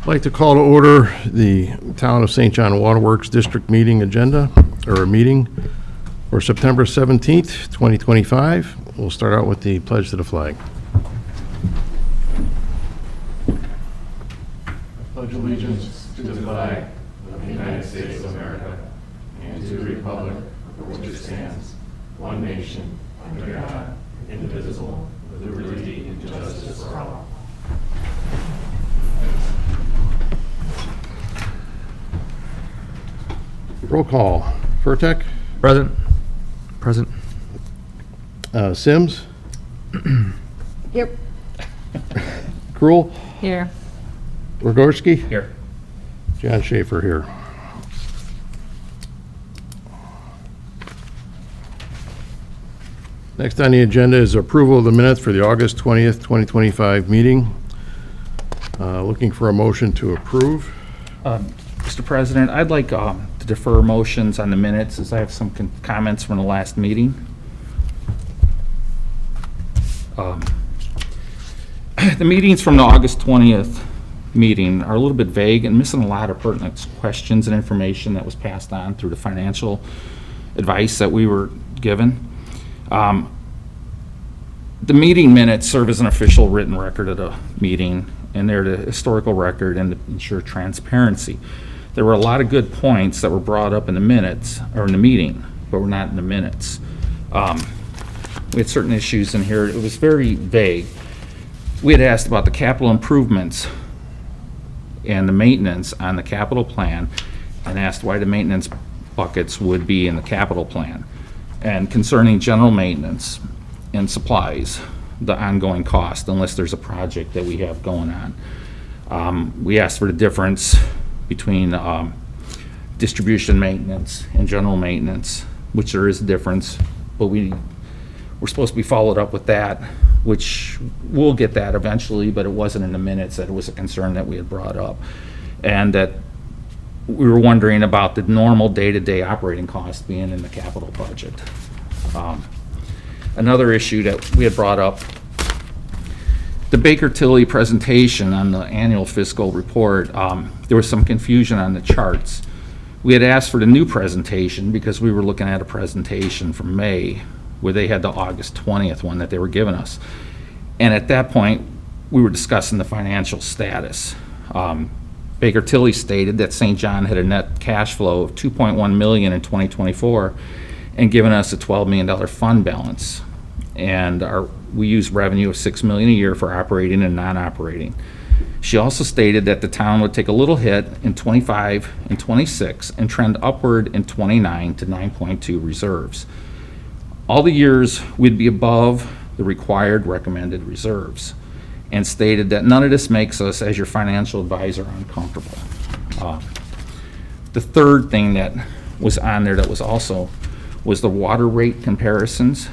I'd like to call to order the Town of St. John Waterworks District Meeting agenda, or a meeting for September 17th, 2025. We'll start out with the pledge to the flag. I pledge allegiance to the flag of the United States of America and to the republic for which it stands, one nation, under God, indivisible, with liberty and justice for all. Roll call. Furtek? Present. Present. Sims? Here. Krul? Here. Rogorski? Here. John Schaefer here. Next on the agenda is approval of the minutes for the August 20th, 2025 meeting. Looking for a motion to approve. Mr. President, I'd like to defer motions on the minutes as I have some comments from the last meeting. The meetings from the August 20th meeting are a little bit vague and missing a lot of pertinent questions and information that was passed on through the financial advice that we were given. The meeting minutes serve as an official written record of the meeting, and they're the historical record and to ensure transparency. There were a lot of good points that were brought up in the minutes, or in the meeting, but were not in the minutes. We had certain issues in here. It was very vague. We had asked about the capital improvements and the maintenance on the capital plan, and asked why the maintenance buckets would be in the capital plan. And concerning general maintenance and supplies, the ongoing cost, unless there's a project that we have going on. We asked for the difference between distribution maintenance and general maintenance, which there is a difference, but we're supposed to be followed up with that, which we'll get that eventually, but it wasn't in the minutes that it was a concern that we had brought up. And that we were wondering about the normal day-to-day operating costs being in the capital budget. Another issue that we had brought up, the Baker Tilly presentation on the annual fiscal report, there was some confusion on the charts. We had asked for the new presentation because we were looking at a presentation from May where they had the August 20th one that they were giving us. And at that point, we were discussing the financial status. Baker Tilly stated that St. John had a net cash flow of $2.1 million in 2024 and given us a $12 million fund balance. And we use revenue of $6 million a year for operating and non-operating. She also stated that the town would take a little hit in 25 and 26 and trend upward in 29 to 9.2 reserves. All the years we'd be above the required recommended reserves, and stated that none of this makes us, as your financial advisor, uncomfortable. The third thing that was on there that was the water rate comparisons.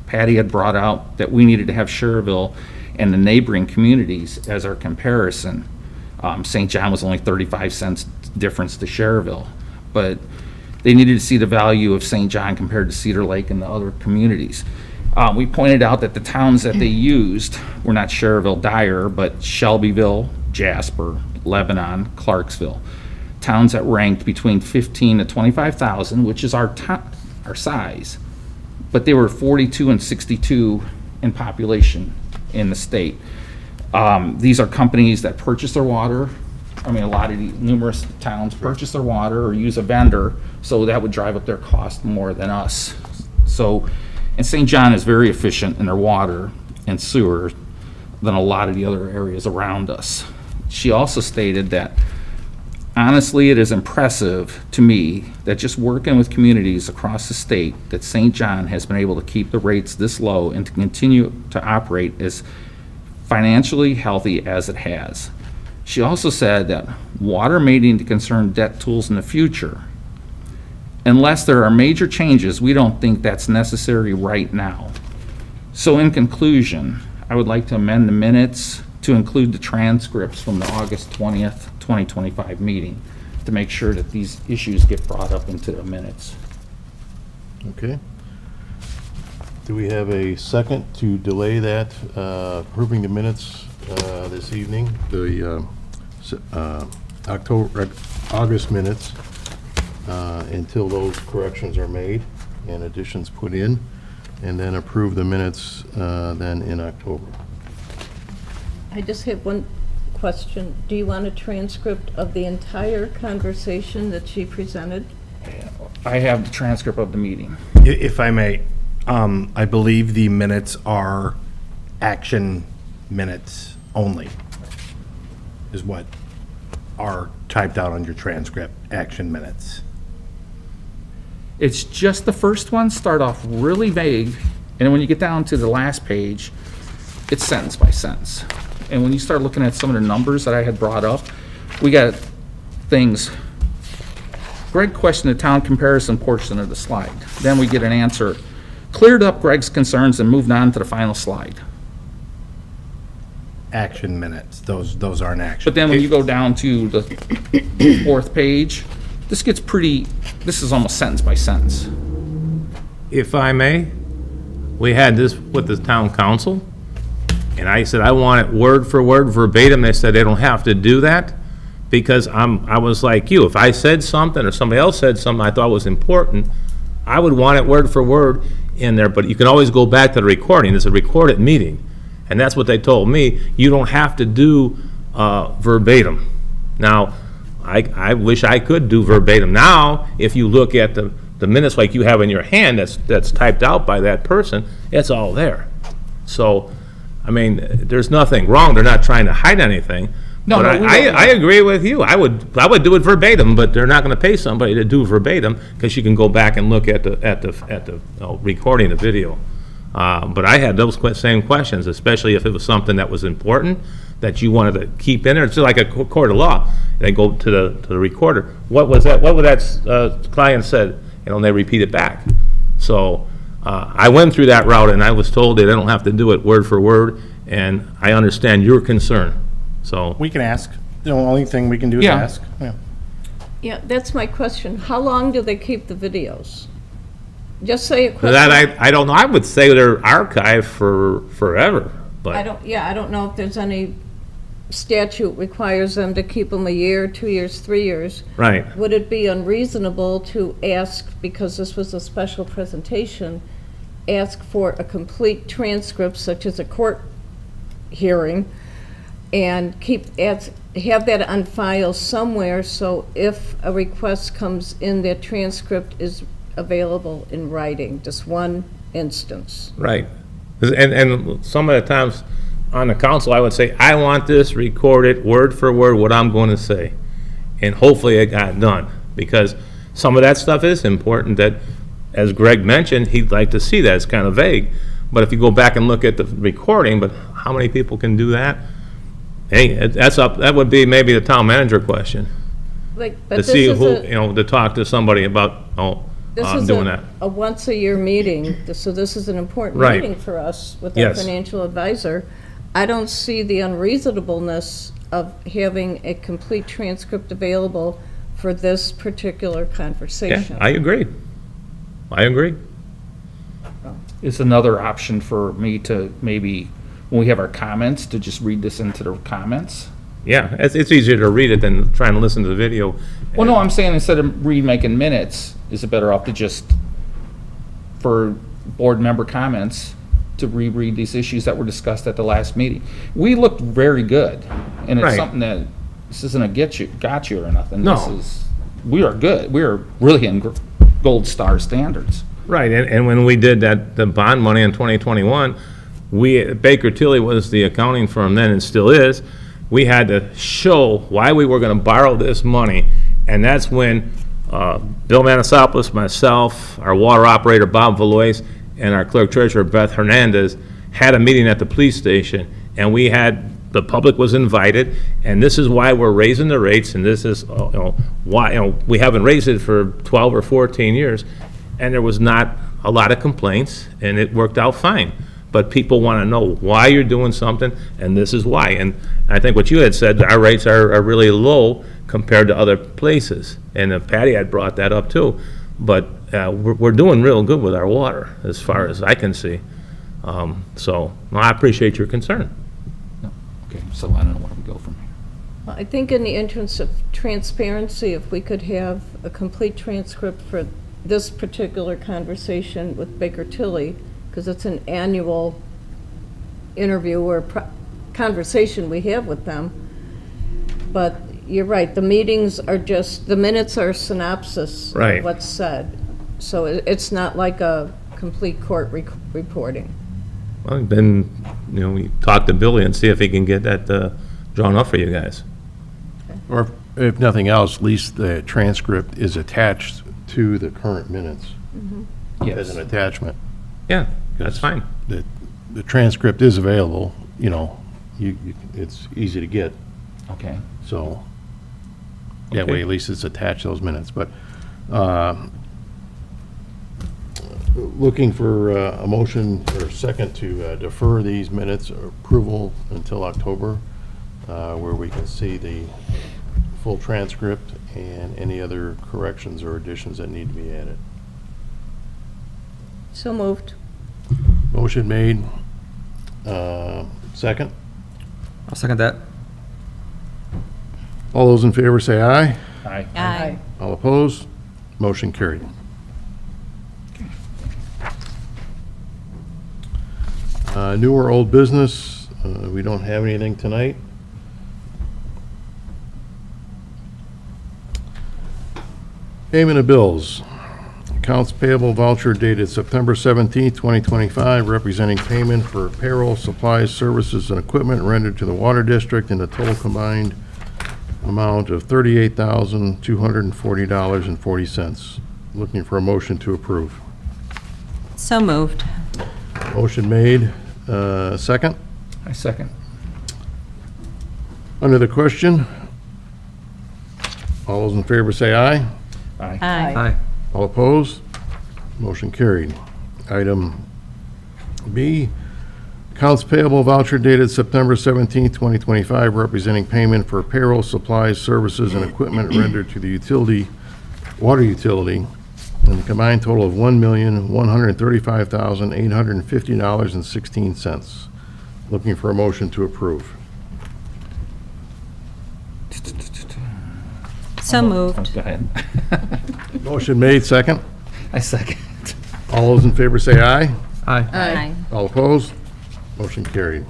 Patty had brought out that we needed to have Schererville and the neighboring communities as our comparison. St. John was only 35 cents difference to Schererville, but they needed to see the value of St. John compared to Cedar Lake and the other communities. We pointed out that the towns that they used were not Schererville, Dyer, but Shelbyville, Jasper, Lebanon, Clarksville. Towns that ranked between 15 to 25,000, which is our size. But they were 42 and 62 in population in the state. These are companies that purchase their water. I mean, a lot of numerous towns purchase their water or use a vendor, so that would drive up their cost more than us. So, and St. John is very efficient in their water and sewer than a lot of the other areas around us. She also stated that, honestly, it is impressive to me that just working with communities across the state, that St. John has been able to keep the rates this low and to continue to operate as financially healthy as it has. She also said that water may need to concern debt tools in the future. Unless there are major changes, we don't think that's necessary right now. So in conclusion, I would like to amend the minutes to include the transcripts from the August 20th, 2025 meeting to make sure that these issues get brought up into the minutes. Okay. Do we have a second to delay that, approving the minutes this evening, the August minutes until those corrections are made and additions put in, and then approve the minutes then in October. I just have one question. Do you want a transcript of the entire conversation that she presented? I have the transcript of the meeting. If I may, I believe the minutes are action minutes only, is what are typed out on your transcript, action minutes. It's just the first one start off really vague, and when you get down to the last page, it's sentence by sentence. And when you start looking at some of the numbers that I had brought up, we got things. Greg questioned the town comparison portion of the slide. Then we get an answer. Cleared up Greg's concerns and moved on to the final slide. Action minutes, those aren't action. But then when you go down to the fourth page, this gets pretty, this is almost sentence by sentence. If I may, we had this with the town council, and I said, I want it word for word verbatim. They said they don't have to do that, because I was like you. If I said something or somebody else said something I thought was important, I would want it word for word in there, but you can always go back to the recording. It's a recorded meeting, and that's what they told me. You don't have to do verbatim. Now, I wish I could do verbatim. Now, if you look at the minutes like you have in your hand that's typed out by that person, it's all there. So, I mean, there's nothing wrong. They're not trying to hide anything. No, But no, we don't. I agree with you. I would do it verbatim, but they're not going to pay somebody to do verbatim, because you can go back and look at the recording the video. But I had those same questions, especially if it was something that was important that you wanted to keep in there. It's like a court of law. They go to the recorder. What was that? What would that client said? And they repeat it back. So I went through that route, and I was told that I don't have to do it word for word, and I understand your concern. So We can ask. The only thing we can do is Yeah. ask. Yeah. Yeah, that's my question. How long do they keep the videos? Just say a question. that I don't know. I would say they're archived for forever. But I don't know if there's any statute requires them to keep them a year, 2 years, 3 years. right. Would it be unreasonable to ask, because this was a special presentation, ask for a complete transcript, such as a court hearing, and have that on file somewhere, so if a request comes in, that transcript is available in writing, just one instance. Right. And some of the times on the council, I would say, I want this recorded word for word, what I'm going to say. And hopefully it got done, because some of that stuff is important that, as Greg mentioned, he'd like to see that. It's kind of vague. But if you go back and look at the recording, but how many people can do that? Hey, that would be maybe the town manager question, But to this see is who, a, to talk to somebody about, this is doing that. a once-a-year meeting, so this is an important Right. meeting for us with our Yes. financial advisor. I don't see the unreasonableness of having a complete transcript available for this particular Yeah, conversation. I agree. I agree. It's another option for me to maybe, when we have our comments, to just read this into the comments. Yeah, it's easier to read it than trying to listen to the video. Well, no, I'm saying instead of making minutes, is it better off to just, for board member comments, to reread these issues that were discussed at the last meeting? We looked very good, and it's Right. something that, this isn't a got you or nothing. No. This is, we are good. We are really in gold star standards. Right, and when we did the bond money in 2021, Baker Tilly was the accounting firm then and still is. We had to show why we were going to borrow this money, and that's when Bill Manasopoulos, myself, our water operator Bob Valois, and our clerk treasurer Beth Hernandez had a meeting at the police station, and the public was invited, and this is why we're raising the rates, and this is why we haven't raised it for 12 or 14 years, and there was not a lot of complaints, and it worked out fine. But people want to know why you're doing something, and this is why. And I think what you had said, our rates are really low compared to other places. And Patty had brought that up too. But we're doing real good with our water, as far as I can see. So I appreciate your concern. Okay, so I don't know where we go from here. I think in the interest of transparency, if we could have a complete transcript for this particular conversation with Baker Tilly, because it's an annual interview or conversation we have with them. But you're right, the meetings are just, the minutes are a synopsis Right. of what's said. So it's not like a complete court reporting. Well, then, we talk to Billy and see if he can get that drawn up for you guys. Or if nothing else, at least the transcript is attached to the current minutes as Yes. an attachment. Yeah, that's fine. The transcript is available, it's easy to get, Okay. so that Okay. way at least it's attached to those minutes. But looking for a motion or second to defer these minutes approval until October, where we can see the full transcript and any other corrections or additions that need to be added. So moved. Motion made. Second. I'll second that. All those in favor say aye. Aye. Aye. All opposed? Motion carried. New or old business? We don't have anything tonight. Payment of bills. Accounts payable voucher dated September 17th, 2025, representing payment for payroll, supplies, services, and equipment rendered to the Water District in a total combined amount of $38,240.40. Looking for a motion to approve. So moved. Motion made. Second. I second. Under the question, all those in favor say aye. Aye. Aye. All opposed? Motion carried. Item B, accounts payable voucher dated September 17th, 2025, representing payment for payroll, supplies, services, and equipment rendered to the water utility, in a combined total of $1,135,850.16. Looking for a motion to approve. So moved. Go ahead. Motion made, second. I second. All those in favor say aye. Aye. Aye. All opposed? Motion carried.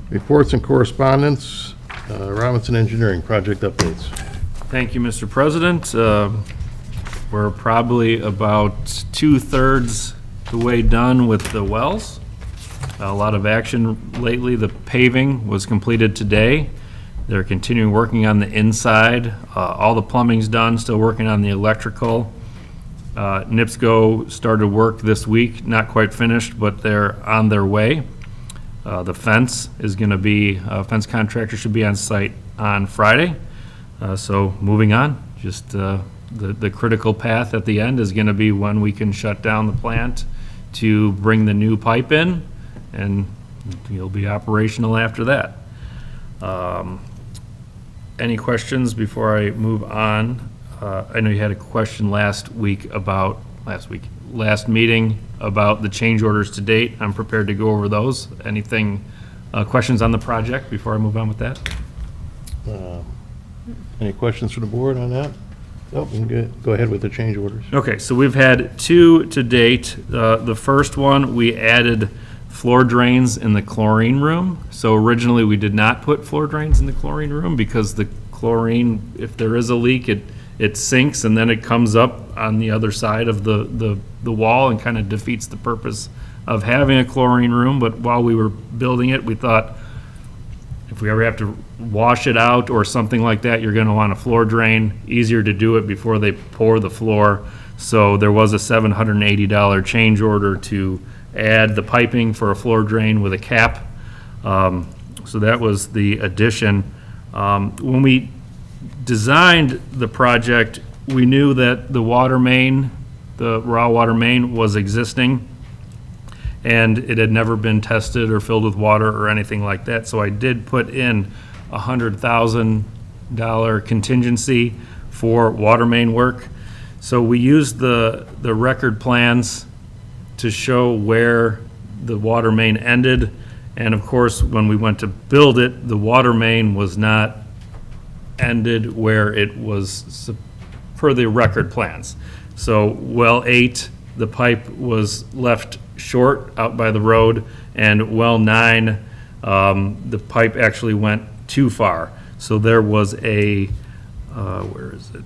Reports and correspondence, Robinson Engineering, project updates. Thank you, Mr. President. We're probably about 2/3 the way done with the wells. A lot of action lately. The paving was completed today. They're continuing working on the inside. All the plumbing's done, still working on the electrical. NIPSCO started work this week, not quite finished, but they're on their way. The fence is going to be, fence contractor should be on site on Friday. So moving on, just the critical path at the end is going to be when we can shut down the plant to bring the new pipe in, and you'll be operational after that. Any questions before I move on? I know you had a question last meeting about the change orders to date. I'm prepared to go over those. Anything, questions on the project before I move on with that? Any questions from the board on that? Nope, we can go ahead with the change orders. Okay, so we've had 2 to date. The first one, we added floor drains in the chlorine room. So originally, we did not put floor drains in the chlorine room because the chlorine, if there is a leak, it sinks and then it comes up on the other side of the wall and kind of defeats the purpose of having a chlorine room. But while we were building it, we thought if we ever have to wash it out or something like that, you're going to want a floor drain. Easier to do it before they pour the floor. So there was a $780 change order to add the piping for a floor drain with a cap. So that was the addition. When we designed the project, we knew that the water main, the raw water main, was existing, and it had never been tested or filled with water or anything like that. So I did put in a $100,000 contingency for water main work. So we used the record plans to show where the water main ended. And of course, when we went to build it, the water main was not ended where it was per the record plans. So well 8, the pipe was left short out by the road, and well 9, the pipe actually went too far. So there was a, where is it?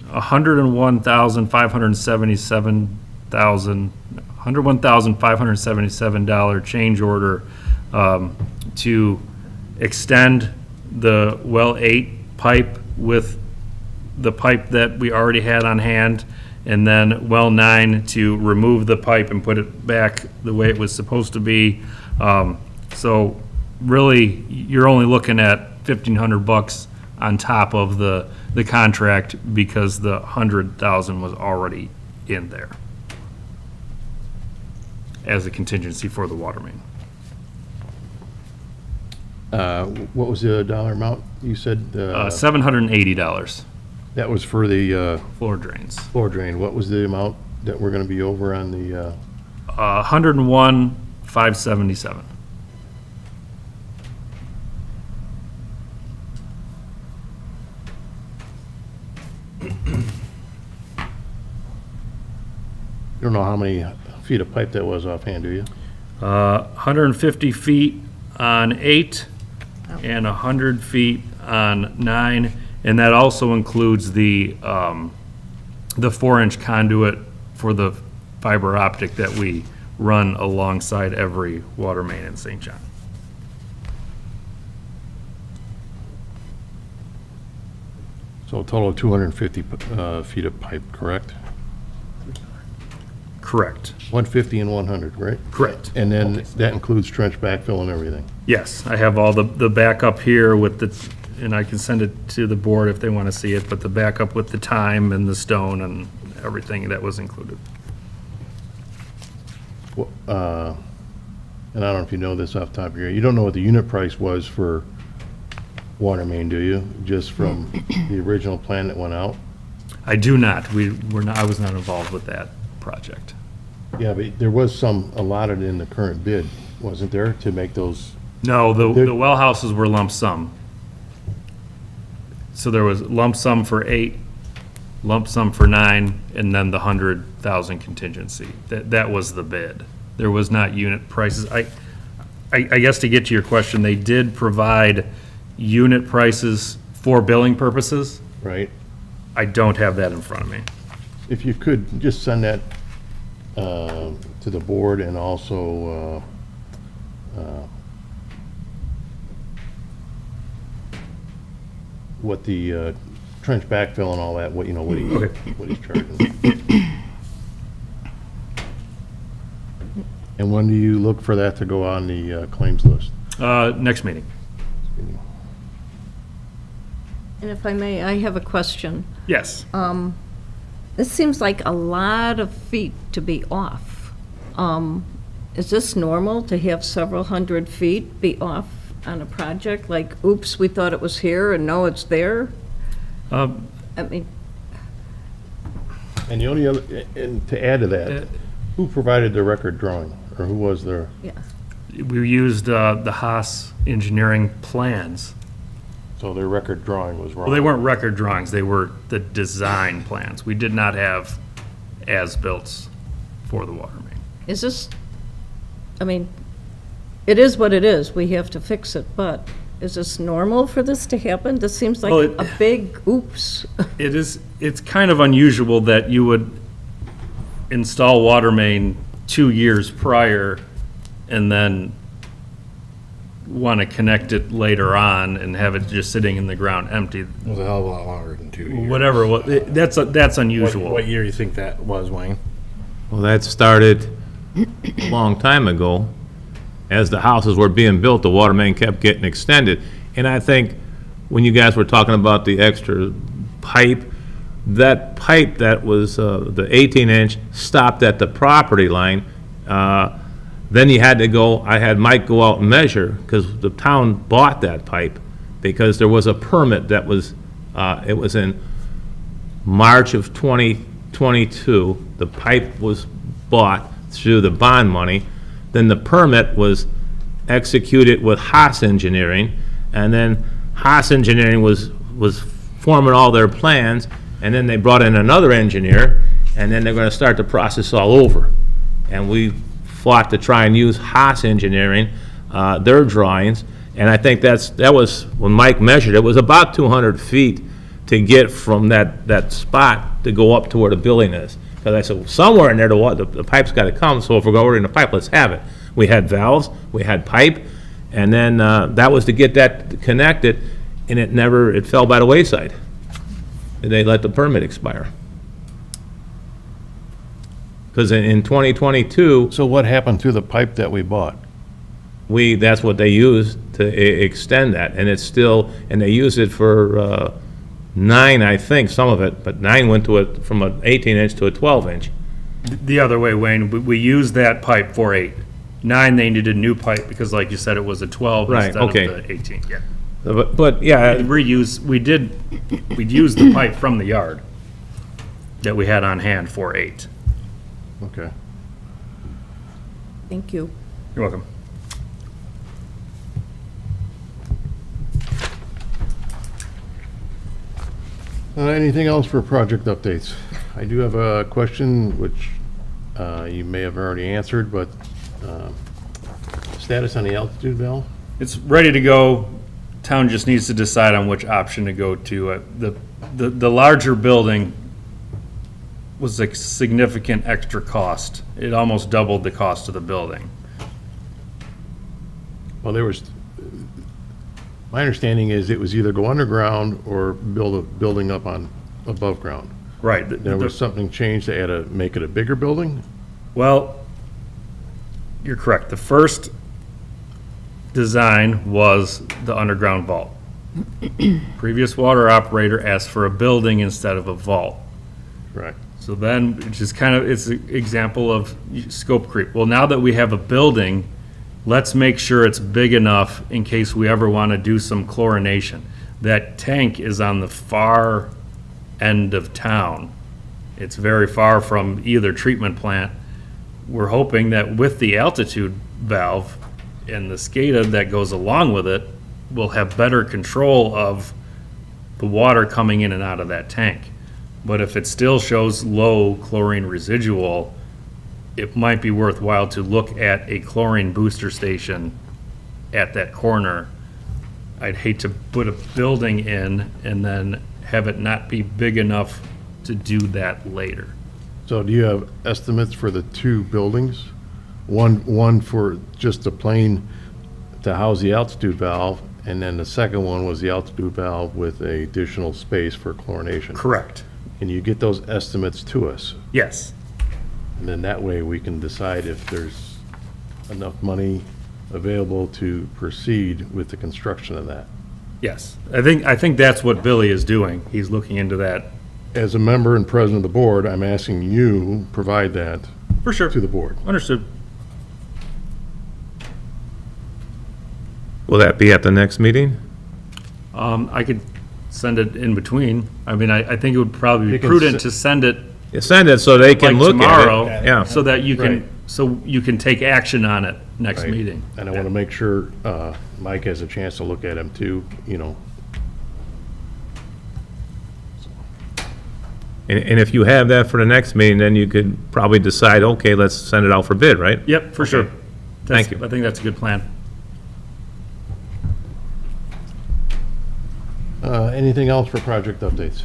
$101,577 change order to extend the well 8 pipe with the pipe that we already had on hand, and then well 9 to remove the pipe and put it back the way it was supposed to be. So really, you're only looking at $1,500 on top of the contract, because the $100,000 was already in there as a contingency for the water main. What was the dollar amount you said? $780 That was for the floor drains. floor drain. What was the amount that we're going to be over on the, 101,577. you don't know how many feet of pipe that was offhand, do you? 150 feet on 8 and 100 feet on 9, and that also includes the 4-inch conduit for the fiber optic that we run alongside every water main in St. John. So a total of 250 feet of pipe, correct? Correct. 150 and 100, right? Correct. And then that includes trench backfill and everything? Yes, I have all the backup here with the, and I can send it to the board if they want to see it, but the backup with the time and the stone and everything that was included. And I don't know if you know this off the top of your head, you don't know what the unit price was for water main, do you? Just from the original plan that went out? I do not. I was not involved with that project. Yeah, but there was some allotted in the current bid, wasn't there, to make those? No, the well houses were lump sum. So there was lump sum for 8, lump sum for 9, and then the 100,000 contingency. That was the bid. There was not unit prices. I guess to get to your question, they did provide unit prices for billing purposes. Right. I don't have that in front of me. If you could, just send that to the board, and also what the trench backfill and all that, what, you know, what he's charging. And when do you look for that to go on the claims list? Next meeting. And if I may, I have a question. Yes. This seems like a lot of feet to be off. Is this normal to have several hundred feet be off on a project? Like, oops, we thought it was here and no, it's there? I mean, And the only other, and to add to that, who provided the record drawing, or who was there? yeah. We used the Haas engineering plans. So their record drawing was wrong? Well, they weren't record drawings, they were the design plans. We did not have as-built for the water main. Is this, I mean, it is what it is, we have to fix it, but is this normal for this to happen? This seems like Well, a big oops. It's kind of unusual that you would install water main 2 years prior and then want to connect it later on and have it just sitting in the ground empty. It was a hell of a lot longer than 2 years. Whatever, that's unusual. What year do you think that was, Wayne? Well, that started a long time ago. As the houses were being built, the water main kept getting extended. And I think when you guys were talking about the extra pipe, that pipe that was the 18-inch stopped at the property line. Then you had to go, I had Mike go out and measure, because the town bought that pipe, because there was a permit that was, it was in March of 2022. The pipe was bought through the bond money. Then the permit was executed with Haas Engineering, and then Haas Engineering was was forming all their plans, and then they brought in another engineer, and then they're gonna start the process all over. And we fought to try and use Haas Engineering, their drawings, and I think that was, when Mike measured, it was about 200 feet to get from that spot to go up to where the building is. Because I said, somewhere in there, the pipe's gotta come, so if we're ordering the pipe, let's have it. We had valves, we had pipe, and then that was to get that connected, and it fell by the wayside. And they let the permit expire. Because in 2022, So what happened to the pipe that we bought? that's what they used to extend that, and it's still, and they use it for 9, I think, some of it, but 9 went from an 18-inch to a 12-inch. The other way, Wayne, we used that pipe for 8. 9, they needed a new pipe because like you said, it was a 12 Right, instead okay. of the 18, yeah. But yeah, We'd use the pipe from the yard that we had on hand for 8. Okay. Thank you. You're welcome. Anything else for project updates? I do have a question which you may have already answered, but status on the altitude valve? It's ready to go. Town just needs to decide on which option to go to. The larger building was a significant extra cost. It almost doubled the cost of the building. Well, my understanding is it was either go underground or build a building up on above ground. Right. There was something changed to make it a bigger building? Well, you're correct. The first design was the underground vault. Previous water operator asked for a building instead of a vault. Right. So then, it's an example of scope creep. Well, now that we have a building, let's make sure it's big enough in case we ever want to do some chlorination. That tank is on the far end of town. It's very far from either treatment plant. We're hoping that with the altitude valve and the SCADA that goes along with it, we'll have better control of the water coming in and out of that tank. But if it still shows low chlorine residual, it might be worthwhile to look at a chlorine booster station at that corner. I'd hate to put a building in and then have it not be big enough to do that later. So do you have estimates for the 2 buildings? One for just the plain to house the altitude valve, and then the second one was the altitude valve with a additional space for chlorination. Correct. Can you get those estimates to us? Yes. And then that way we can decide if there's enough money available to proceed with the construction of that. Yes. I think that's what Billy is doing. He's looking into that. As a member and president of the board, I'm asking you provide that For sure. to the board. Understood. will that be at the next meeting? I could send it in between. I mean, I think it would probably be You can prudent s- to send it You send it so they can like look at tomorrow. it. Yeah. So that you Right. can take action on it next Right. meeting. And I want to make sure Mike has a chance to look at them too, And if you have that for the next meeting, then you could probably decide, okay, let's send it out for bid, right? Yep, for sure. Thank That's- you. I think that's a good plan. Anything else for project updates?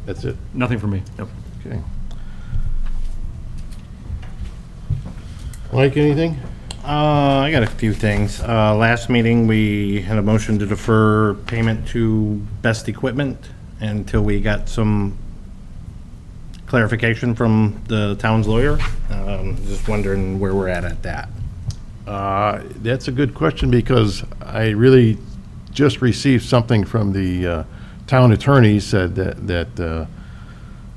That's it? Nothing for me. Nope. Okay. Mike, anything? I got a few things. Last meeting, we had a motion to defer payment to Best Equipment until we got some clarification from the town's lawyer. Just wondering where we're at that. That's a good question because I really just received something from the town attorney said that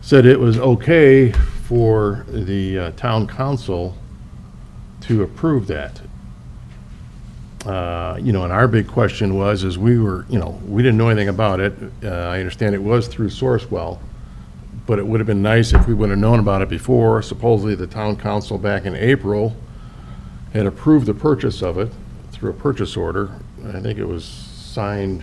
said it was okay for the town council to approve that. And our big question is we didn't know anything about it. I understand it was through Sourcewell, but it would have been nice if we would have known about it before. Supposedly, the town council back in April had approved the purchase of it through a purchase order. I think it was signed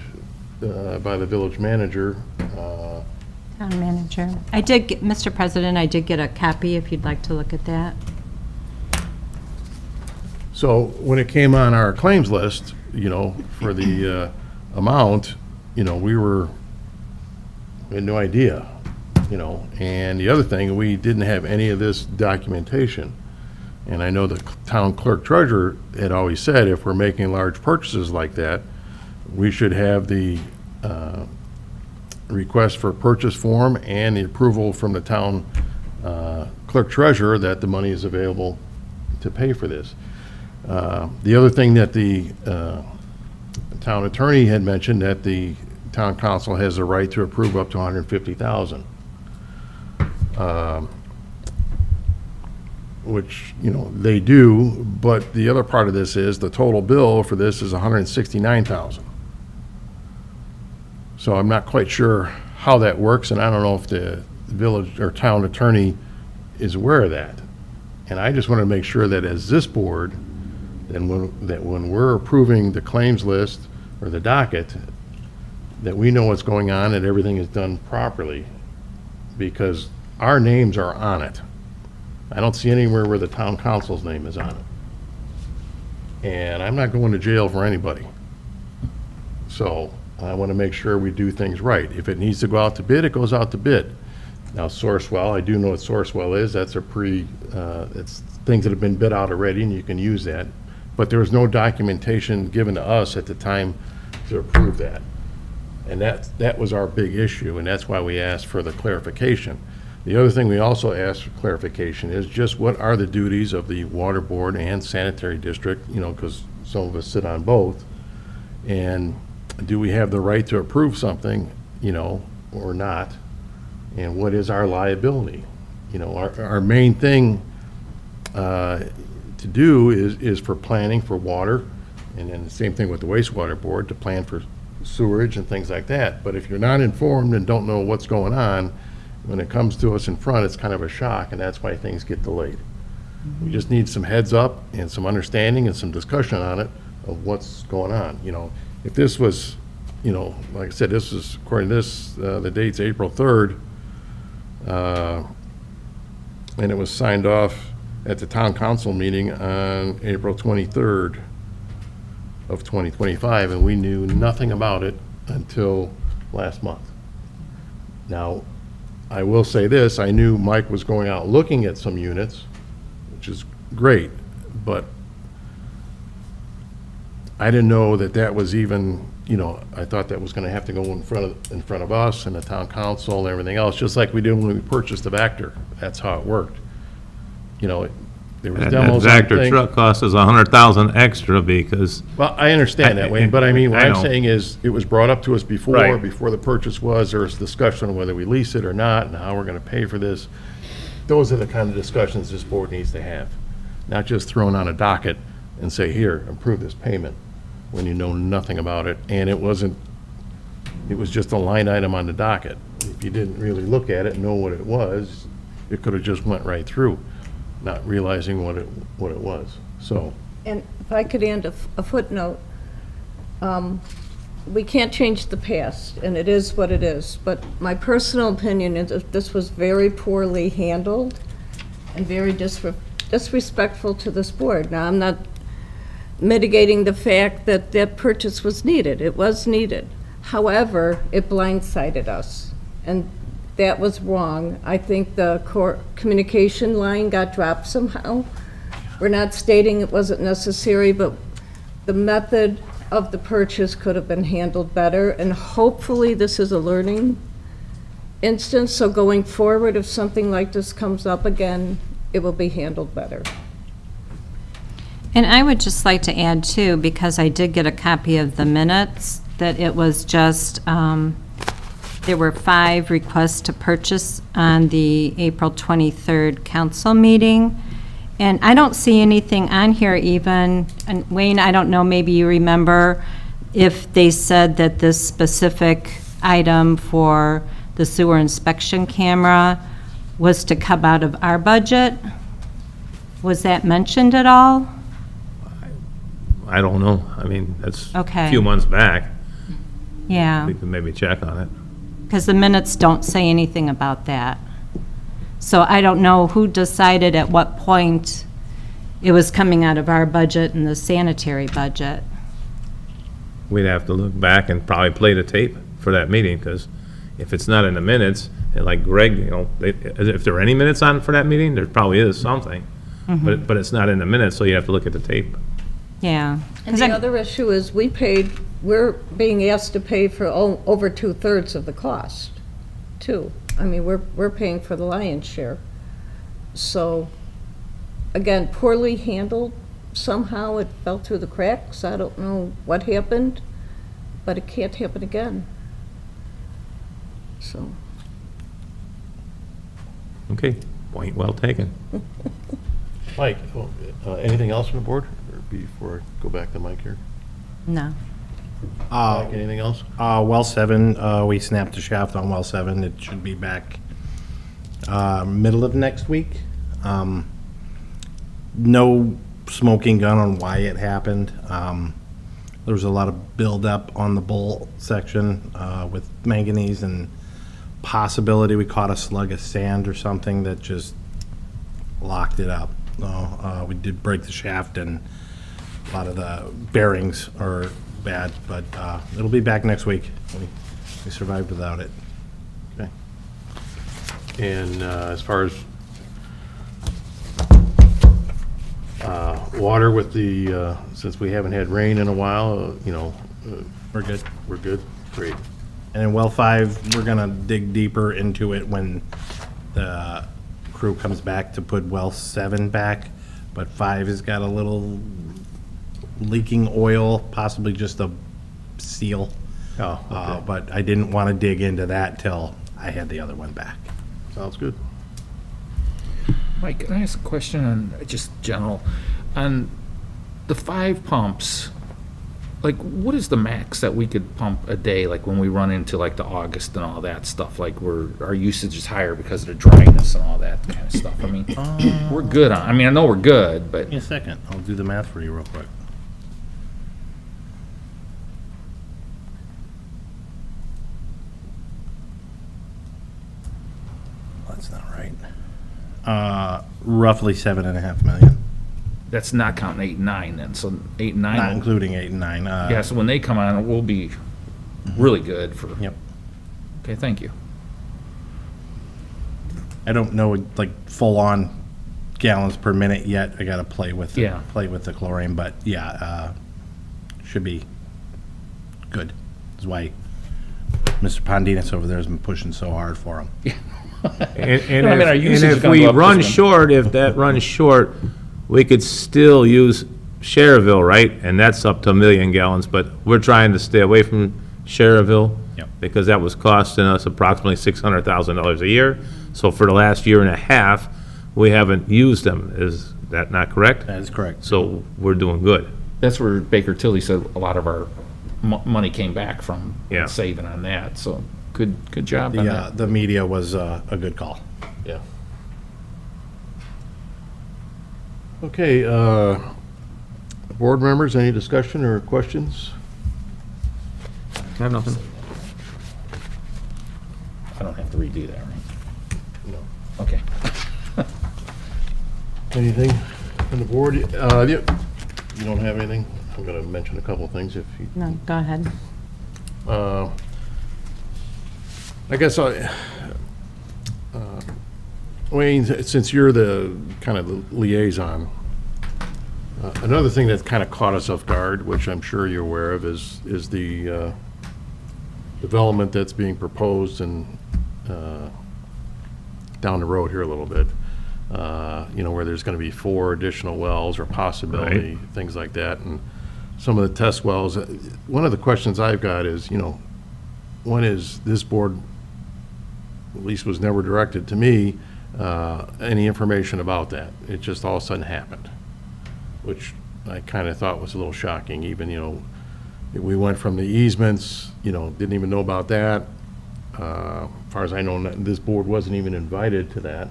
by the village manager. Town manager. I did get, Mr. President, I did get a copy if you'd like to look at that. So when it came on our claims list, for the amount, we had no idea, And the other thing, we didn't have any of this documentation. And I know the town clerk treasurer had always said if we're making large purchases like that, we should have the request for purchase form and the approval from the town clerk treasurer that the money is available to pay for this. The other thing that the town attorney had mentioned, that the town council has the right to approve up to $150,000. Which, they do, but the other part of this is the total bill for this is $169,000. So I'm not quite sure how that works, and I don't know if the village or town attorney is aware of that. And I just want to make sure that as this board, that when we're approving the claims list or the docket, that we know what's going on and everything is done properly, because our names are on it. I don't see anywhere where the town council's name is on it. And I'm not going to jail for anybody. So I want to make sure we do things right. If it needs to go out to bid, it goes out to bid. Now, Sourcewell, I do know what Sourcewell is. That's it's things that have been bid out already, and you can use that. But there was no documentation given to us at the time to approve that. And that was our big issue, and that's why we asked for the clarification. The other thing we also asked for clarification is just what are the duties of the water board and sanitary district, because some of us sit on both. And do we have the right to approve something, or not? And what is our liability? Our main thing to do is for planning for water, and then the same thing with the wastewater board, to plan for sewerage and things like that. But if you're not informed and don't know what's going on, when it comes to us in front, it's kind of a shock, and that's why things get delayed. We just need some heads up and some understanding and some discussion on it of what's going on. If this was, like I said, this is, according to this, the date's April 3rd, and it was signed off at the town council meeting on April 23rd of 2025, and we knew nothing about it until last month. Now, I will say this, I knew Mike was going out looking at some units, which is great, but I didn't know that was even, I thought that was gonna have to go in front of us and the town council and everything else, just like we did when we purchased the Vector. That's how it worked. There was That demos on Vector things. truck cost us $100,000 extra because, Well, I understand that, Wayne, but I mean, what I I'm know. saying is, it was brought up to us before Right. the purchase was, there was discussion on whether we lease it or not, and how we're gonna pay for this. Those are the kind of discussions this board needs to have, not just thrown on a docket and say, here, approve this payment, when you know nothing about it, and it was just a line item on the docket. If you didn't really look at it and know what it was, it could've just went right through, not realizing what it was, so. And if I could add a footnote, we can't change the past, and it is what it is, but my personal opinion is that this was very poorly handled and very disrespectful to this board. Now, I'm not mitigating the fact that that purchase was needed. It was needed. However, it blindsided us, and that was wrong. I think the communication line got dropped somehow. We're not stating it wasn't necessary, but the method of the purchase could have been handled better, and hopefully this is a learning instance, so going forward, if something like this comes up again, it will be handled better. And I would just like to add too, because I did get a copy of the minutes, that it was just, there were 5 requests to purchase on the April 23rd council meeting. And I don't see anything on here even, and Wayne, I don't know, maybe you remember if they said that this specific item for the sewer inspection camera was to come out of our budget? Was that mentioned at all? I don't know. I mean, that's a Okay. few months back. Yeah, We can maybe check on it. because the minutes don't say anything about that. So I don't know who decided at what point it was coming out of our budget and the sanitary budget. We'd have to look back and probably play the tape for that meeting, because if it's not in the minutes, and like Greg, if there are any minutes on for that meeting, there probably is something. But it's not in the minutes, so you have to look at the tape. Yeah. And the other issue is we're being asked to pay for over 2/3 of the cost, too. I mean, we're paying for the lion's share. So, again, poorly handled. Somehow it fell through the cracks. I don't know what happened, but it can't happen again. So, Okay, point well taken. Mike, anything else from the board, or before I go back to Mike here? No. Mike, anything else? Well 7, we snapped the shaft on well 7. It should be back middle of next week. No smoking gun on why it happened. There was a lot of buildup on the bowl section with manganese, and possibility we caught a slug of sand or something that just locked it up. We did break the shaft, and a lot of the bearings are bad, but it'll be back next week. We survived without it. Okay. And as far as water with the, since we haven't had rain in a while, We're good. we're good? Great. And in well 5, we're gonna dig deeper into it when the crew comes back to put well 7 back. But 5 has got a little leaking oil, possibly just a seal. Oh, okay. But I didn't want to dig into that till I had the other one back. Sounds good. Mike, can I ask a question on just general, on the 5 pumps? Like, what is the max that we could pump a day, like when we run into like the August and all that stuff, like our usage is higher because of the dryness and all that kind of stuff? I mean, we're good on, I mean, I know we're good, but Give me a second, I'll do the math for you real quick. That's not right. Roughly 7.5 million, that's not counting 8 and 9 then, so 8 and 9. not including 8 and 9. Yeah, so when they come on, we'll be really good for. Yep. Okay, thank you. I don't know, like, full-on gallons per minute yet. I gotta play with Yeah. the chlorine, but yeah, should be good. That's why Mr. Pondinas over there has been pushing so hard for him. And I mean, our usage is if gonna we go up run just a- short, if that runs short, we could still use Cherville, right? And that's up to 1 million gallons, but we're trying to stay away from Cherville. Yep. Because that was costing us approximately $600,000 a year. So for the last year and a half, we haven't used them. Is that not correct? That is correct. So we're doing good. That's where Baker Tilly said a lot of our money came back from, Yeah. saving on that, so good job on that. The media was a good call. Yeah. Okay, board members, any discussion or questions? I have nothing. I don't have to redo that, right? No. Okay. Anything from the board? You don't have anything? I'm going to mention a couple of things if you. No, go ahead. I guess Wayne, since you're the kind of the liaison, another thing that kind of caught us off guard, which I'm sure you're aware of, is the development that's being proposed and down the road here a little bit. Where there's going to be 4 additional wells or possibility, things like that, and some of the test wells. One of the questions I've got is, when is this board, at least was never directed to me, any information about that? It just all of a sudden happened, which I kind of thought was a little shocking. Even, we went from the easements, didn't even know about that. As far as I know, this board wasn't even invited to that.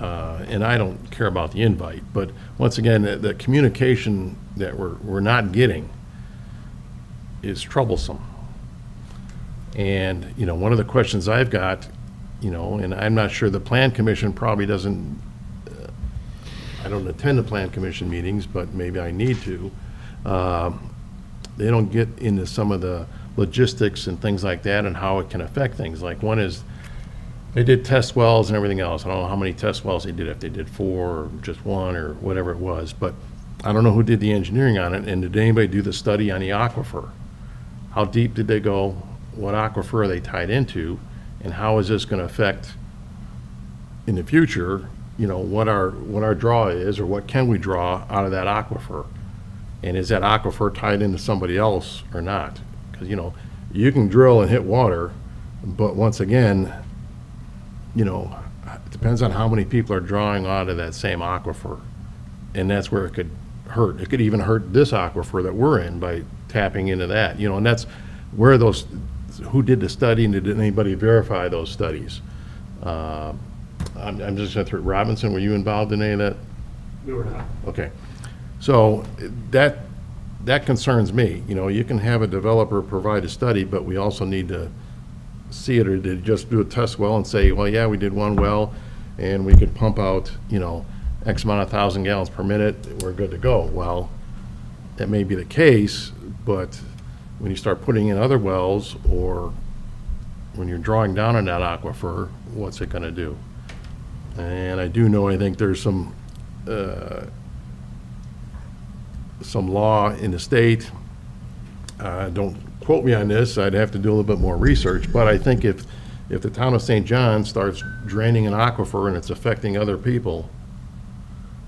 And I don't care about the invite, but once again, the communication that we're not getting is troublesome. And, you know, one of the questions I've got, you know, and I'm not sure the Plan Commission probably doesn't, I don't attend the Plan Commission meetings, but maybe I need to. They don't get into some of the logistics and things like that and how it can affect things. Like one is, they did test wells and everything else. I don't know how many test wells they did, if they did 4 or just 1 or whatever it was, but I don't know who did the engineering on it, and did anybody do the study on the aquifer? How deep did they go? What aquifer are they tied into? And how is this gonna affect in the future, you know, what our draw is, or what can we draw out of that aquifer? And is that aquifer tied into somebody else or not? Because, you know, you can drill and hit water, but once again, you know, it depends on how many people are drawing out of that same aquifer. And that's where it could hurt. It could even hurt this aquifer that we're in by tapping into that, you know, and that's where those, who did the study and did anybody verify those studies? I'm just going through, Robinson, were you involved in any of that? We were not. Okay. So that concerns me. You know, you can have a developer provide a study, but we also need to see it, or did it just do a test well and say, well, yeah, we did 1 well and we could pump out, you know, X amount of 1,000 gallons per minute, we're good to go. Well, that may be the case, but when you start putting in other wells, or when you're drawing down on that aquifer, what's it gonna do? And I do know, I think there's some law in the state, don't quote me on this, I'd have to do a little bit more research, but I think if the town of St. John starts draining an aquifer and it's affecting other people,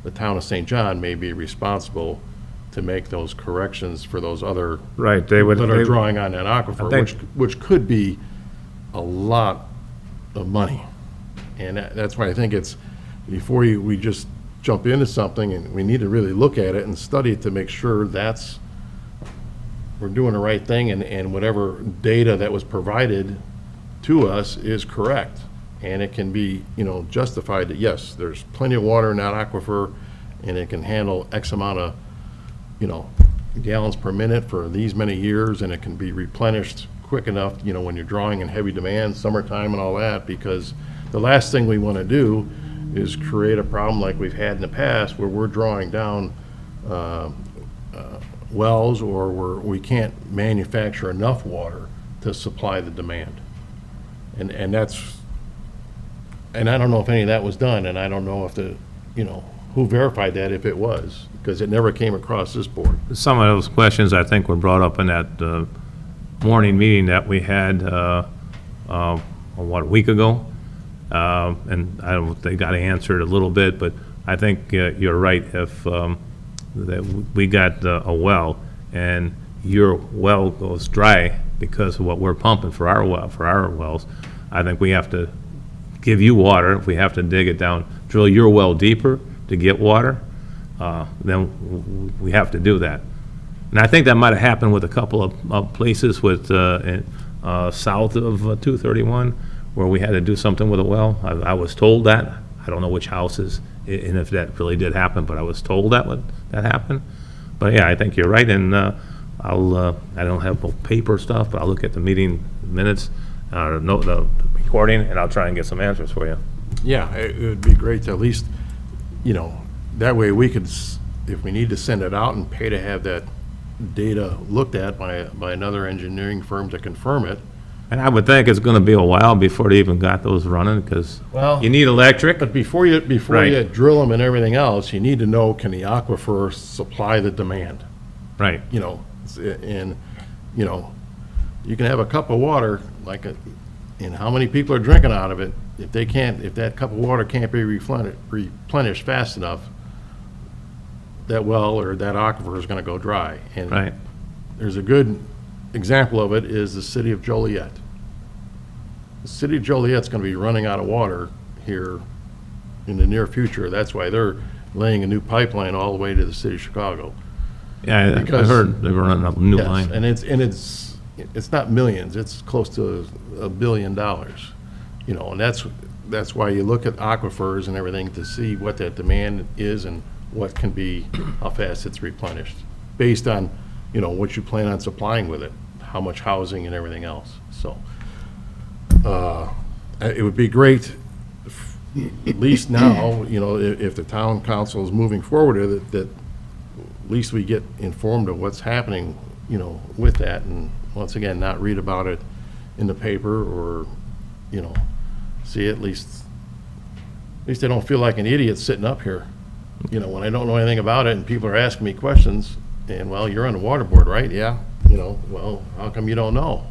the town of St. John may be responsible to make those corrections for those other Right, they would. that are drawing on that aquifer, think- which could be a lot of money. And that's why I think it's, before we just jump into something, and we need to really look at it and study it to make sure we're doing the right thing, and whatever data that was provided to us is correct. And it can be, you know, justified that, yes, there's plenty of water in that aquifer, and it can handle X amount of, you know, gallons per minute for these many years, and it can be replenished quick enough, you know, when you're drawing in heavy demand, summertime and all that, because the last thing we want to do is create a problem like we've had in the past, where we're drawing down wells, or we can't manufacture enough water to supply the demand. And that's, and I don't know if any of that was done, and I don't know if you know, who verified that, if it was, because it never came across this board. Some of those questions, I think, were brought up in that morning meeting that we had, a week ago? And I don't, they got answered a little bit, but I think you're right. If that we got a well, and your well goes dry because of what we're pumping for our wells, I think we have to give you water. If we have to dig it down, drill your well deeper to get water, then we have to do that. And I think that might have happened with a couple of places with south of 231, where we had to do something with a well. I was told that. I don't know which houses, and if that really did happen, but I was told that happened. But yeah, I think you're right, and I don't have paper stuff, but I'll look at the meeting minutes, note the recording, and I'll try and get some answers for you. Yeah, it would be great to at least, you know, that way we could, if we need to send it out and pay to have that data looked at by another engineering firm to confirm it. And I would think it's gonna be a while before they even got those running, because Well, you need electric. But before you Right. drill them and everything else, you need to know, can the aquifer supply the demand? Right. You know, and, you know, you can have a cup of water, and how many people are drinking out of it? If that cup of water can't be replenished fast enough, that well or that aquifer is gonna go dry. And Right. there's a good example of it is the city of Joliet. The city of Joliet's gonna be running out of water here in the near future. That's why they're laying a new pipeline all the way to the city of Chicago. Yeah, I Because- heard they were running a new Yes, line. and it's not millions, it's close to $1 billion. You know, and that's why you look at aquifers and everything to see what that demand is and what can be, how fast it's replenished, based on, you know, what you plan on supplying with it, how much housing and everything else. So It would be great, at least now, you know, if the town council is moving forward with it, that at least we get informed of what's happening, you know, with that, and once again, not read about it in the paper or, you know, see it, at least I don't feel like an idiot sitting up here, you know, when I don't know anything about it and people are asking me questions, and, well, you're on the water board, right? Yeah. You know, well, how come you don't know?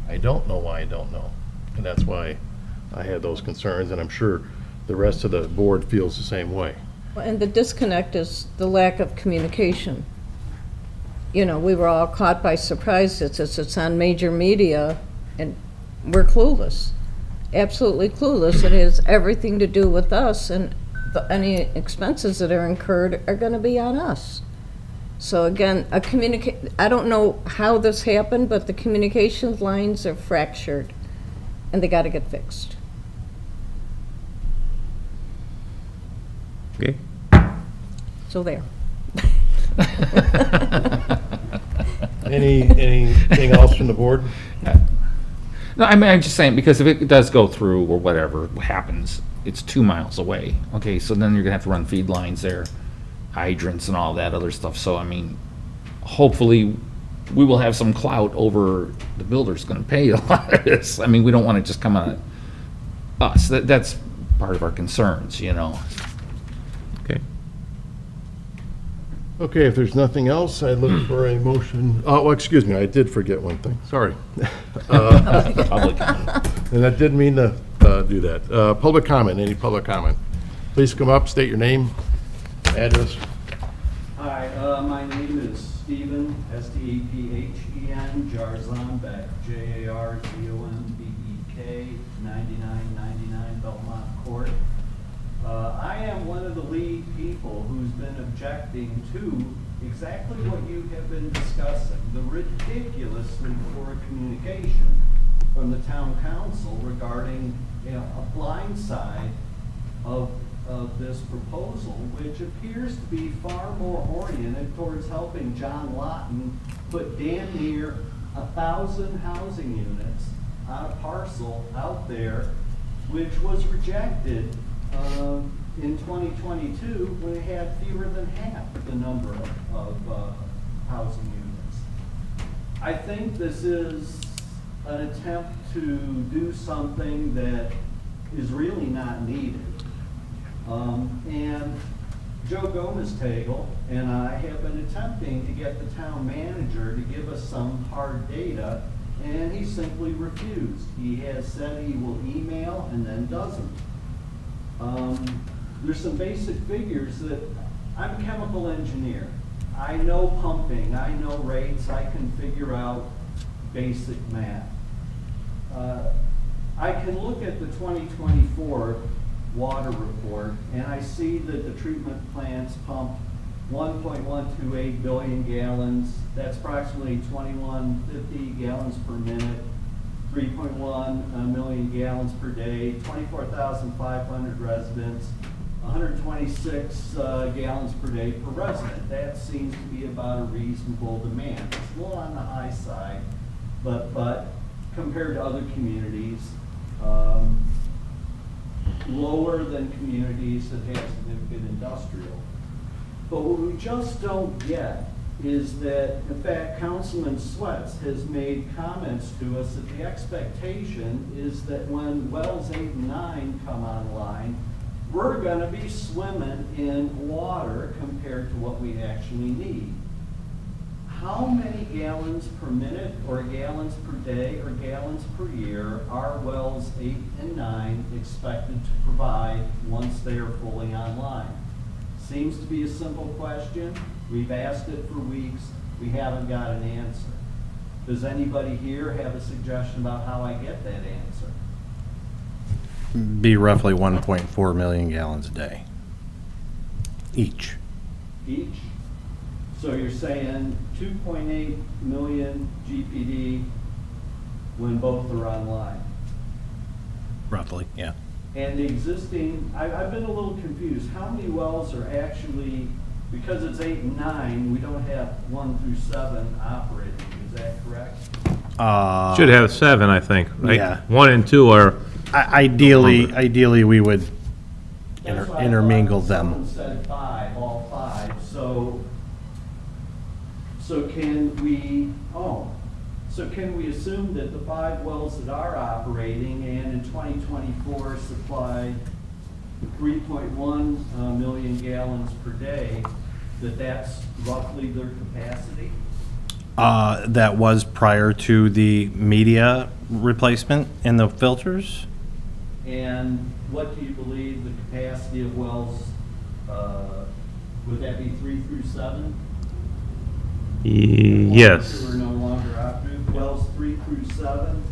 I don't know why I don't know. And that's why I had those concerns, and I'm sure the rest of the board feels the same way. And the disconnect is the lack of communication. You know, we were all caught by surprise. It's on major media, and we're clueless, absolutely clueless. It has everything to do with us, and any expenses that are incurred are going to be on us. So again, I don't know how this happened, but the communication lines are fractured, and they got to get fixed. Okay. So there. Anything else from the board? No, I mean, I'm just saying, because if it does go through or whatever happens, it's 2 miles away. Okay, so then you're gonna have to run feed lines there, hydrants and all that other stuff. So, I mean, hopefully, we will have some clout over the builder's gonna pay a lot of this. I mean, we don't wanna just come on us. That's part of our concerns, you know. Okay. Okay, if there's nothing else, I'd look for a motion. Oh, well, excuse me, I did forget one thing, sorry. Public. And I didn't mean to do that. Public comment, any public comment? Please come up, state your name, address. Hi, my name is Stephen, S-T-E-P-H-E-N, Jarzonbeck, J-A-R-Z-O-N-B-E-K, 9999 Belmont Court. I am one of the lead people who's been objecting to exactly what you have been discussing, the ridiculously poor communication from the town council regarding, you know, a blind side of this proposal, which appears to be far more oriented towards helping John Lawton put damn near 1,000 housing units on a parcel out there, which was rejected in 2022 when it had fewer than half the number of housing units. I think this is an attempt to do something that is really not needed. And Joe Gomez-Tagle and I have been attempting to get the town manager to give us some hard data, and he simply refused. He has said he will email and then doesn't. There's some basic figures that, I'm a chemical engineer. I know pumping, I know rates, I can figure out basic math. I can look at the 2024 water report, and I see that the treatment plants pump 1.128 billion gallons. That's approximately 2150 gallons per minute, 3.1 million gallons per day, 24,500 residents, 126 gallons per day per resident. That seems to be about a reasonable demand. It's a little on the high side, but compared to other communities, lower than communities that have significant industrial. But what we just don't get is that, in fact, Councilman Sweats has made comments to us that the expectation is that when wells 8 and 9 come online, we're gonna be swimming in water compared to what we actually need. How many gallons per minute, or gallons per day, or gallons per year are wells 8 and 9 expected to provide once they are fully online? Seems to be a simple question. We've asked it for weeks. We haven't got an answer. Does anybody here have a suggestion about how I get that answer? Be roughly 1.4 million gallons a day. Each. Each? So you're saying 2.8 million GPD when both are online? Roughly, yeah. And the existing, I've been a little confused. How many wells are actually, because it's 8 and 9, we don't have 1 through 7 operating, is that correct? Should have 7, I think, right? Yeah. 1 and 2 are, Ideally, we would That's why I intermingle thought them. Someone said 5, all 5, so can we assume that the 5 wells that are operating and in 2024 supply 3.1 million gallons per day, that's roughly their capacity? That was prior to the media replacement in the filters? And what do you believe the capacity of wells, would that be 3 through 7? yes. Who are no longer operative. Wells 3 through 7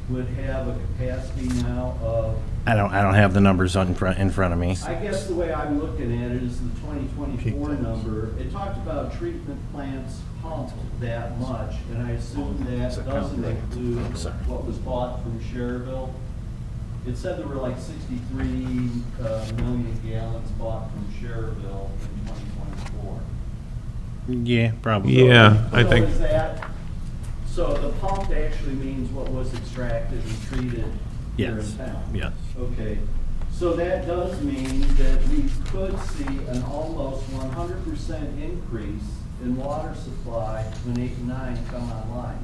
would have a capacity now of, I don't have the numbers in front of me. I guess the way I'm looking at it is the 2024 number. It talked about treatment plants pumped that much, and I assume that doesn't include what was bought from Cherville. It said there were like 63 million gallons bought from Cherville in 2024. Yeah, probably. Yeah, I So think, is that, so the pumped actually means what was extracted and treated here in Yes, town? yes. Okay, so that does mean that we could see an almost 100% increase in water supply when 8 and 9 come online.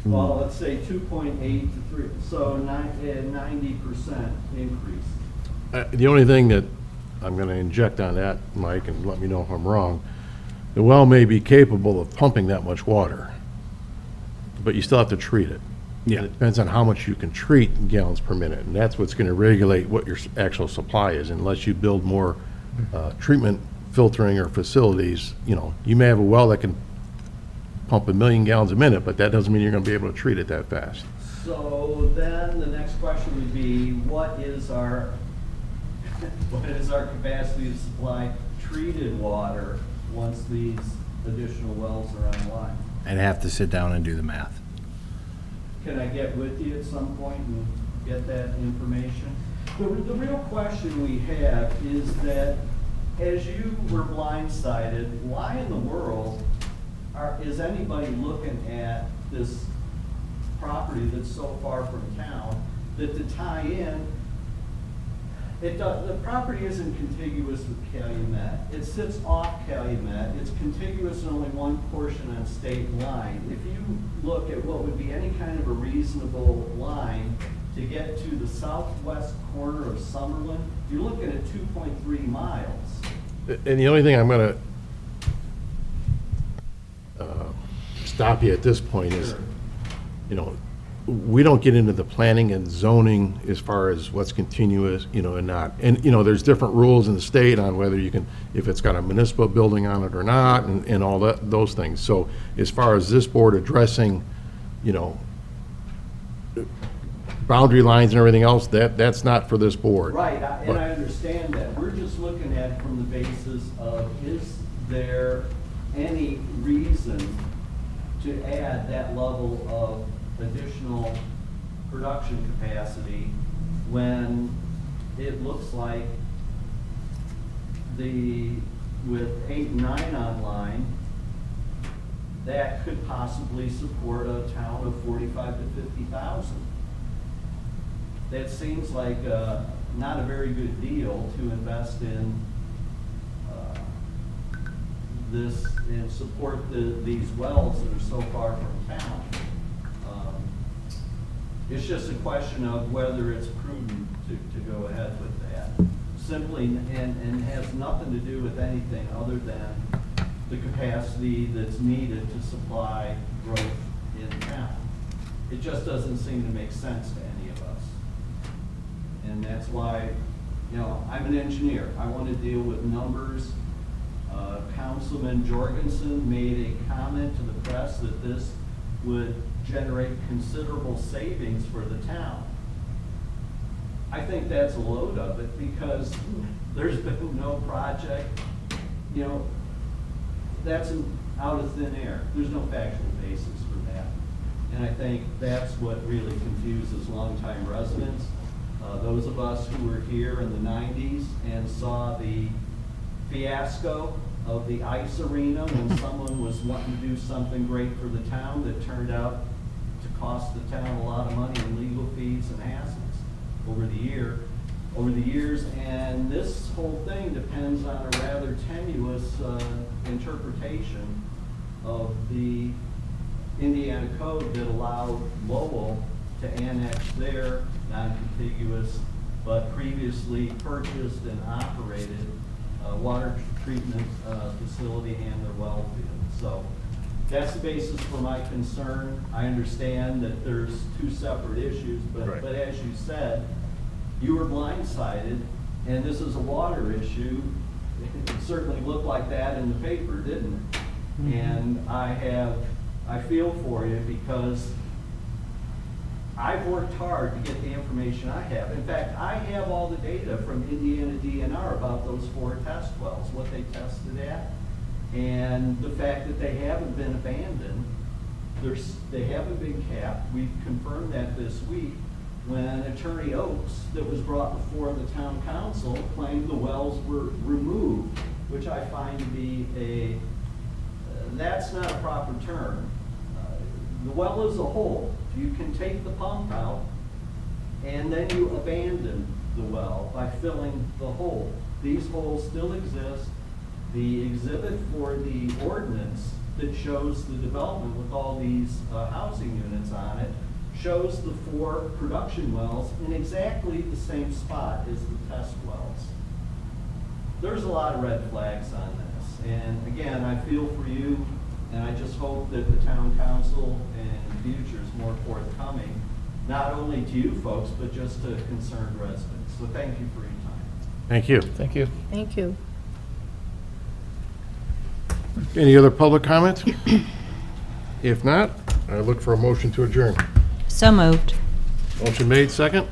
Well, let's say 2.8 to 3, so 90% increase. The only thing that I'm going to inject on that, Mike, and let me know if I'm wrong, the well may be capable of pumping that much water, but you still have to treat it. Yeah. It depends on how much you can treat in gallons per minute, and that's what's going to regulate what your actual supply is. Unless you build more treatment, filtering, or facilities, you may have a well that can pump 1 million gallons a minute, but that doesn't mean you're going to be able to treat it that fast. So then the next question would be, what is our capacity to supply treated water once these additional wells are online? I'd have to sit down and do the math. Can I get with you at some point and get that information? The real question we have is that, as you were blindsided, why in the world is anybody looking at this property that's so far from town, that to tie in, the property isn't contiguous with Calumet. It sits off Calumet. It's contiguous in only one portion on state line. If you look at what would be any kind of a reasonable line to get to the southwest corner of Summerlin, you're looking at 2.3 miles. And the only thing I'm going to stop you at this point is, we don't get into the planning and zoning as far as what's continuous, and not. And, there's different rules in the state on whether you can, if it's got a municipal building on it or not, and all those things. So as far as this board addressing, boundary lines and everything else, that's not for this board. Right, and I understand that. We're just looking at it from the basis of, is there any reason to add that level of additional production capacity when it looks like with 8 and 9 online, that could possibly support a town of 45 to 50,000. That seems like not a very good deal to invest in this and support these wells that are so far from town. It's just a question of whether it's prudent to go ahead with that. Simply, and has nothing to do with anything other than the capacity that's needed to supply growth in town. It just doesn't seem to make sense to any of us. And that's why, I'm an engineer. I want to deal with numbers. Councilman Jorgensen made a comment to the press that this would generate considerable savings for the town. I think that's a load of it because there's been no project, that's out of thin air. There's no factual basis for that. And I think that's what really confuses longtime residents. Those of us who were here in the 90s and saw the fiasco of the ice arena when someone was wanting to do something great for the town that turned out to cost the town a lot of money in legal fees and hassles over the years, and this whole thing depends on a rather tenuous interpretation of the Indiana code that allowed Lowell to annex their non-contiguous but previously purchased and operated water treatment facility and their well field. So that's the basis for my concern. I understand that there's two separate issues, but as you said, you were blindsided, and this is a water issue. It certainly looked like that in the paper, didn't it? Mm-hmm. And I feel for you because I've worked hard to get the information I have. In fact, I have all the data from Indiana DNR about those 4 test wells, what they tested at, and the fact that they haven't been abandoned. They haven't been capped. We've confirmed that this week when Attorney Oakes, that was brought before the town council, claimed the wells were removed, which I find to be that's not a proper term. The well is a hole. You can take the pump out and then you abandon the well by filling the hole. These holes still exist. The exhibit for the ordinance that shows the development with all these housing units on it shows the 4 production wells in exactly the same spot as the test wells. There's a lot of red flags on this, and again, I feel for you, and I just hope that the town council in the future is more forthcoming, not only to you folks, but just to concerned residents. So thank you for your time. Thank you. Thank you. Thank you. Any other public comment? If not, I look for a motion to adjourn. So moved. Motion made, second?